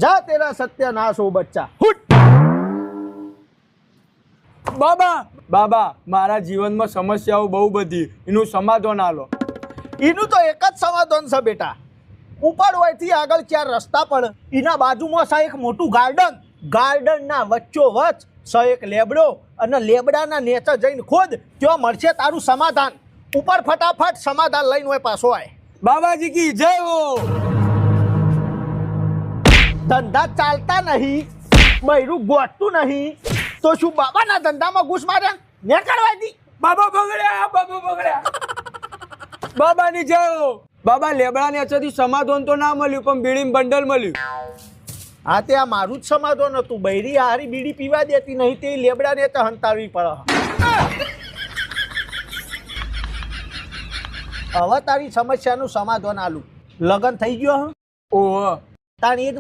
જા તેરા સત્યનાશ હો બચ્ચા હુટ. બાબા બાબા મારા જીવનમાં સમસ્યાઓ બહુ બધી, એનું સમાધાન આલો. એનું તો એક જ સમાધાન છે બેટા. ઉપર હોયથી આગળ 4 રસ્તા પડે, એના બાજુમાં છે એક મોટું ગાર્ડન. ગાર્ડનના વચ્ચોવચ છે એક લેબડો, અને લેબડાના નેચે જઈને ખોદ, ત્યાં મળશે તારું સમાધાન. ઉપર ફટાફટ સમાધાન લઈને હોય પાછો આય. બાબાજી કી જય હો. ધંધા ચાલતા નહીં, બૈરું ગોઠતું નહીં, તો શું બાબાના ધંધામાં ઘૂસ માર્યા ને કરવા દી? બાબા બગડ્યા, બાબા બગડ્યા. બાબાની જય હો. બાબા લેબડાની અછતથી સમાધાન તો ના મળ્યું, પણ બીડીનું બંડલ મળ્યું. હા તે આ મારું જ સમાધાન હતું. બૈરી હારી બીડી પીવા દેતી નહીં, તે લેબડાને તો હંતાવી પડે. હવે તારી સમસ્યાનું સમાધાન આલું. લગન થઈ ગયો હ ઓહ તાણ એ જ